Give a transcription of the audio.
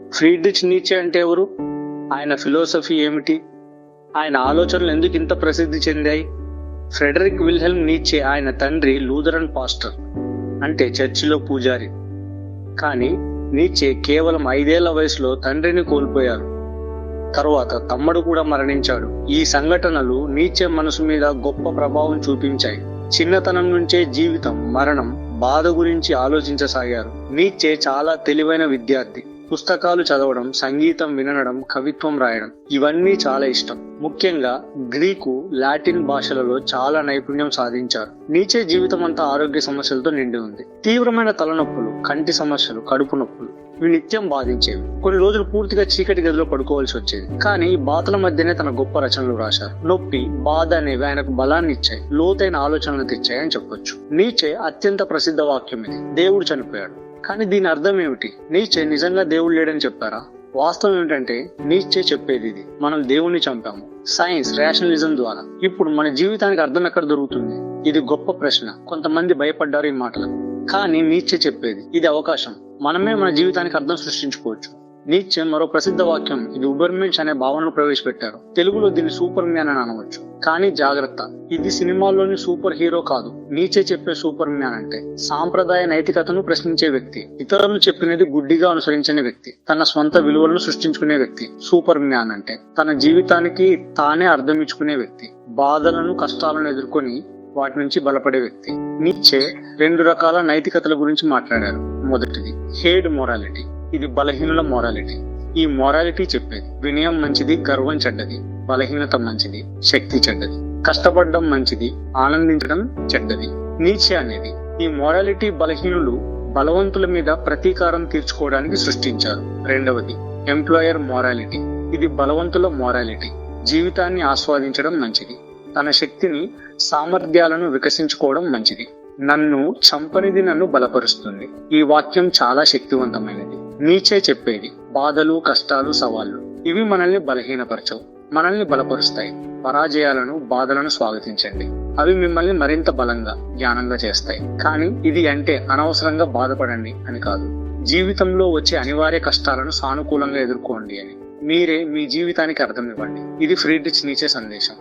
Friedrich నీచే అంటే ఎవరు? ఆయన ఫిలాసఫీ ఏమిటి? ఆయన ఆలోచనలు ఎందుకు ఇంత ప్రసిద్ధి చెందాయి? ఫ్రెడరిక్ విల్హెల్మ్ నీచే ఆయన తండ్రి లూథరన్ పాస్టర్, అంటే చర్చిలో పూజారి. కానీ నీచే కేవలం 5 ఏళ్ల వయసులో తండ్రిని కోల్పోయారు. తరువాత తమ్ముడు కూడా మరణించాడు. ఈ సంఘటనలు నీచే మనసు మీద గొప్ప ప్రభావం చూపించాయి. చిన్నతనం నుంచే జీవితం, మరణం, బాధ గురించి ఆలోచించసాగారు. నీచే చాలా తెలివైన విద్యార్థి. పుస్తకాలు చదవడం, సంగీతం వినడం, కవిత్వం రాయడం ఇవన్నీ చాలా ఇష్టం. ముఖ్యంగా గ్రీకు, లాటిన్ భాషలలో చాలా నైపుణ్యం సాధించారు. నీచే జీవితం అంతా ఆరోగ్య సమస్యలతో నిండి ఉంది. తీవ్రమైన తలనొప్పులు, కంటి సమస్యలు, కడుపు నొప్పులు ఇవి నిత్యం బాధించేవి. కొన్ని రోజులు పూర్తిగా చీకటి గదిలో పడుకోవాల్సి వచ్చేది. కానీ ఈ బాధల మధ్యనే తన గొప్ప రచనలు రాశారు. నొప్పి, బాధ అనేవి ఆయనకు బలాన్ని ఇచ్చాయి, లోతైన ఆలోచనలు తెచ్చాయి అని చెప్పొచ్చు. నీచే అత్యంత ప్రసిద్ధ వాక్యం ఇది: దేవుడు చనిపోయాడు. కానీ దీని అర్థం ఏమిటి? నీచే నిజంగా దేవుడు లేడని చెప్పారా? వాస్తవం ఏమిటంటే నీచే చెప్పేది ఇది: మనం దేవుణ్ణి చంపాము సైన్స్, రేషనలిజం ద్వారా. ఇప్పుడు మన జీవితానికి అర్థం ఎక్కడ దొరుకుతుంది? ఇది గొప్ప ప్రశ్న. కొంతమంది భయపడ్డారు ఈ మాటలకు. కానీ నీచే చెప్పేది ఇది అవకాశం. మనమే మన జీవితానికి అర్థం సృష్టించుకోవచ్చు. నీచే మరో ప్రసిద్ధ వాక్యం, ఇది ఉబర్మెంష్ అనే భావనను ప్రవేశపెట్టారు. తెలుగులో దీన్ని సూపర్ మ్యాన్ అని అనవచ్చు. కానీ జాగ్రత్త, ఇది సినిమాల్లోని సూపర్ హీరో కాదు. నీచే చెప్పే సూపర్ మ్యాన్ అంటే సాంప్రదాయ నైతికతను ప్రశ్నించే వ్యక్తి, ఇతరులు చెప్పినది గుడ్డిగా అనుసరించని వ్యక్తి, తన స్వంత విలువలను సృష్టించుకునే వ్యక్తి. సూపర్ మ్యాన్ అంటే తన జీవితానికి తానే అర్థం ఇచ్చుకునే వ్యక్తి, బాధలను, కష్టాలను ఎదుర్కొని వాటి నుంచి బలపడే వ్యక్తి. నీచే 2 రకాల నైతికతల గురించి మాట్లాడారు. మొదటిది హేడ్ మొరాలిటీ. ఇది బలహీనుల మొరాలిటీ. ఈ మొరాలిటీ చెప్పేది వినయం మంచిది, గర్వం చెడ్డది. బలహీనత మంచిది, శక్తి చెడ్డది. కష్టపడడం మంచిది, ఆనందించడం చెడ్డది. నీచే అనేది ఈ మొరాలిటీ బలహీనులు బలవంతుల మీద ప్రతీకారం తీర్చుకోవడానికి సృష్టించారు. రెండవది ఎంప్లాయర్ మొరాలిటీ. ఇది బలవంతుల మొరాలిటీ. జీవితాన్ని ఆస్వాదించడం మంచిది, తన శక్తిని, సామర్థ్యాలను వికసించుకోవడం మంచిది. నన్ను చంపనిది నన్ను బలపరుస్తుంది. ఈ వాక్యం చాలా శక్తివంతమైనది. నీచే చెప్పేది బాధలు, కష్టాలు, సవాళ్లు ఇవి మనల్ని బలహీనపరచవు, మనల్ని బలపరుస్తాయి. పరాజయాలను, బాధలను స్వాగతించండి. అవి మిమ్మల్ని మరింత బలంగా, జ్ఞానంగా చేస్తాయి. కానీ ఇది అంటే అనవసరంగా బాధపడండి అని కాదు. జీవితంలో వచ్చే అనివార్య కష్టాలను సానుకూలంగా ఎదుర్కోండి అని. మీరే మీ జీవితానికి అర్థం ఇవ్వండి. ఇది ఫ్రీడ్రిచ్ నీచే సందేశం.